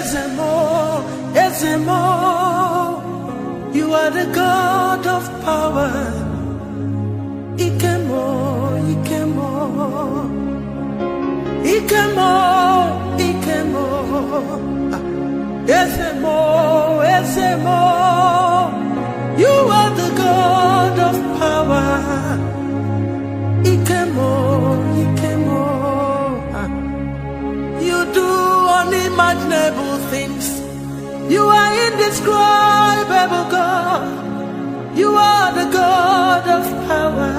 Ezemo, Ezemo, you are the God of power. Ikemo, Ikemo, Ikemo, Ikemo, Ezemo, Ezemo, you are the God of power. Ikemo, Ikemo, you do unimaginable things. You are indescribable, God. You are the God of power.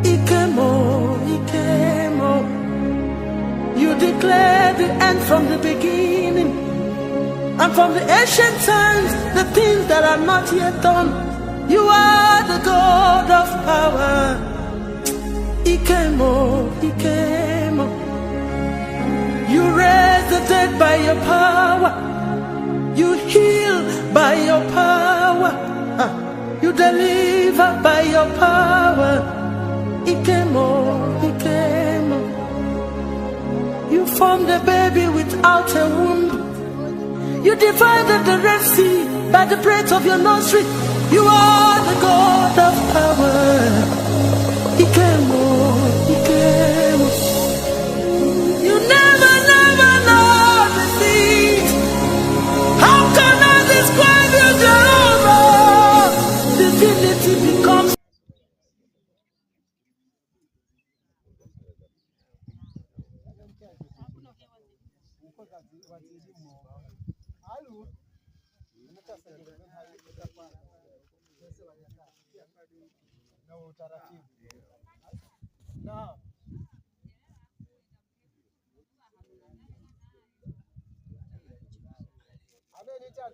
Ikemo, Ikemo. You declare the end from the beginning, and from the ancient times, the things that are not yet done. You are the God of power. Ikemo, Ikemo. You raise the dead by your power. You heal by your power. You deliver by your power. Ikemo, Ikemo. You formed a baby without a womb. You divided the Red Sea by the breath of your nostril. You are the God of power. Ikemo, Ikemo. You never know defeat. How can I describe you, Jehovah? Divinity becomes.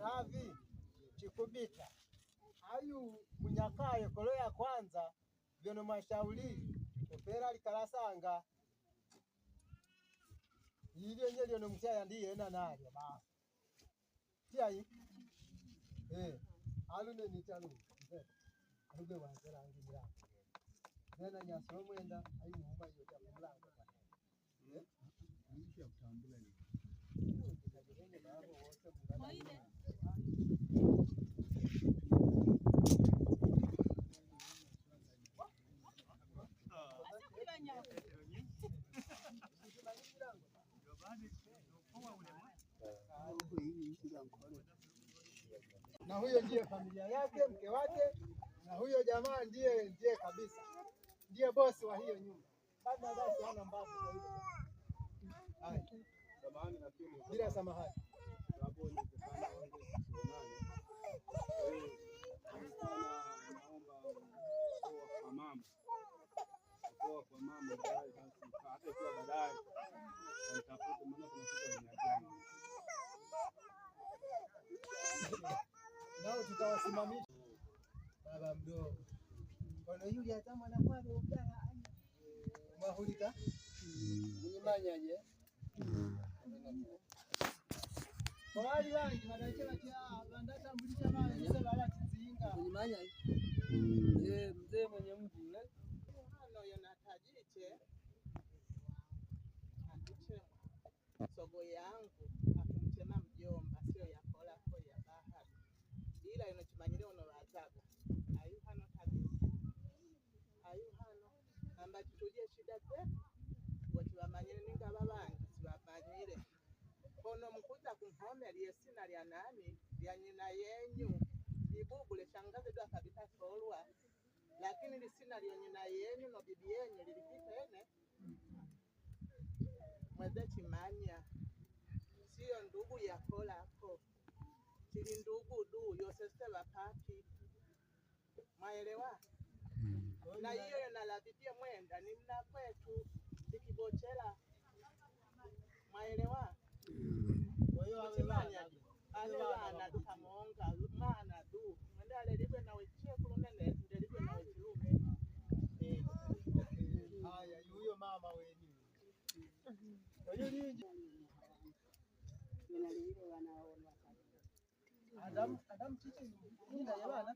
Havi chikubita ayu munyakaye kolo ya kwanza vyono mashauri opera likalasanga ilio nye liono mchaya ndiye ena nalyo basi tiai alune nitalu nube wanzera angira nena nyaso mwenda ayu muumba yo cha mlango nisha kutambula ni na huyo ndiye familia yake, mke wake, na huyo jamaa ndiye kabisa, ndiye bosi wa hiyo nyumba. Baba basi hana mbavu kwa hiyo. Hai. Samahani lakini bila samahani. Hapo ni kufanya wangu tuonane. Naomba kwa mama. Kwa mama baadaye hata kwa baadaye. Nitafuta maana kuna kitu kinajana. Nao tutawasimamisha baba mdogo. Kwa yule atama na kwale ukana mahulika mnyimanyaje kwa wali wangi wanachela cha bandata mbulisha mali sasa baba tizinga mnyimanya mzee mwenye mji yule hano yonatajiche atiche sogo yangu akumchema mjomba sio ya kola kwa ya bahari ila inachimanyile ono wazaga ayu hano kabisa ayu hano amba tutujie shida zetu watu wamanyile ninga babangi sibamanyile kono mkuta kumhome aliyesina lya nani lya nyina yenyu libubule shangazi ndo akabita solwa lakini lisina lya nyina yenyu no bibi yenyu lilipita ene mweze chimanya sio ndugu ya kolako chili ndugu du yosese wapaki maelewa na hiyo nalabidia mwenda ni mna kwetu ikibochela maelewa kwa hiyo amemanya ana dukamonga mana du ndale libe na wechie kulunene ndelibe na wechilume haya huyo mama wenyewe kwa hiyo nyinyi ninalile wanaona Adam chichi nini na yabana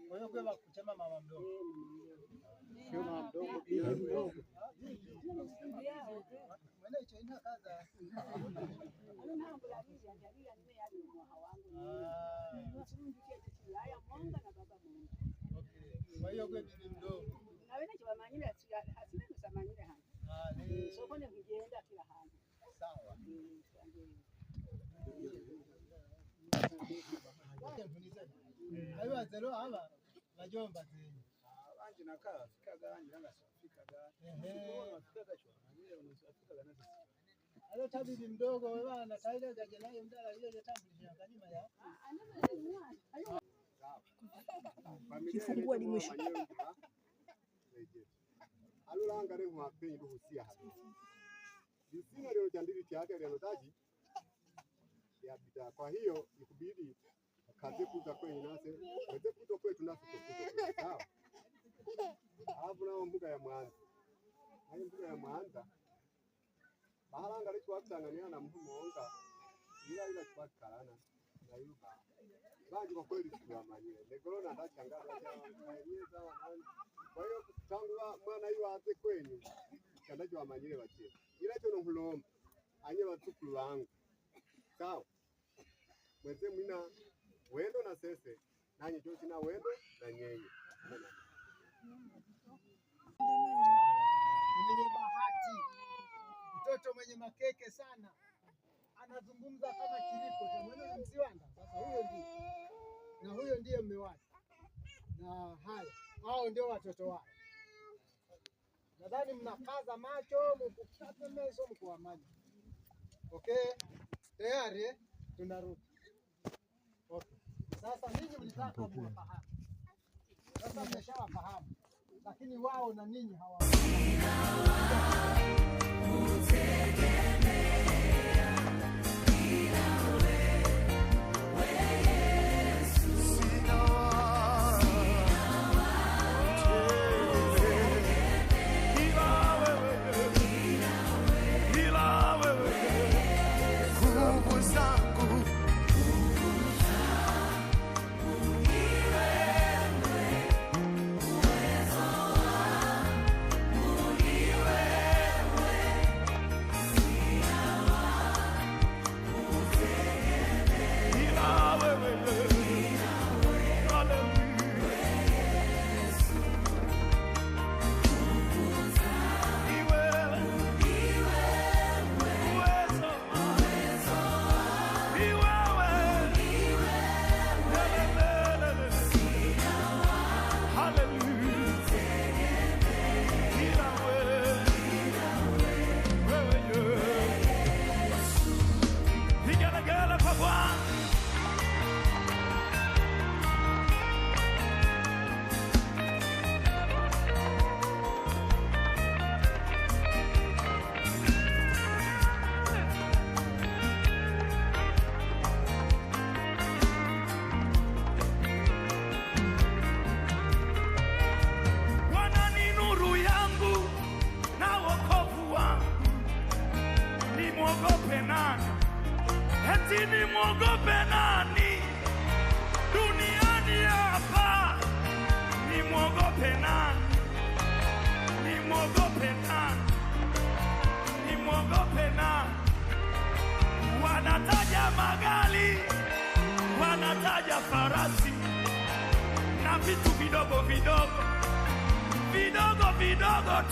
kwa hiyo kwa kuchema mama mdogo sio mama mdogo bila mdogo Kwa hiyo kwa bibi mdogo. Na wewe chibamanyire hasina nusamanyire hano. Soko ne kugenda kila hantu. Sawa. Ayo azero aba bajomba zenyu. Abanje nakaa fikaga anje nanga sifikaga. Fikaga chwa. Manyire unafikaga nazo. Alo tabibi mdogo wewe bana kaida gaje nayo mdala ile tambulisha kanyuma ya. Kifungua ni mwisho. Alulanga re mwapenyi ruhusia hapa. Lisina leo jandili tiake leo taji. Ya bita. Kwa hiyo ikubidi kazi kuza kwenye nase. Weze kuto kwetu nasi kuto. Sawa. Hapo na mbuga ya Mwanza. Hayo mbuga ya Mwanza. Baharanga licho watangania na mhumonga. Ila kwa karana na yuba. Banji kwa kweli tuamanyire. Negorona ndachangaza cyangwa wanani. Kwa hiyo tangu mwana yu aze kwenyu. Kandaje wamanyire batie. Ila cyo no nkulomba. Anye batukuru bangu. Sawa. Mweze mwina wendo na sese. Nanyi cyo sina wendo na nyenye. Mwenye bahati. Mtoto mwenye makeke sana. Anazungumza kama chiripo cha mwenye msiwanda. Sasa huyo ndiye. Na huyo ndiye mume wake. Na hao ndio watoto wao. Nadhani mnakaza macho, mkukata meso mko amani. Okay? Tayari tunarudi. Okay. Sasa ninyi mlitaka kuwafahamu. Sasa mmeshawafahamu. Lakini wao na ninyi nimwogope nani duniani hapa? Nimwogope nani? Nimwogope nani? Nimwogope nani? Wanataja magari, wanataja farasi na vitu vidogo vidogo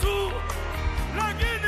tu, lakini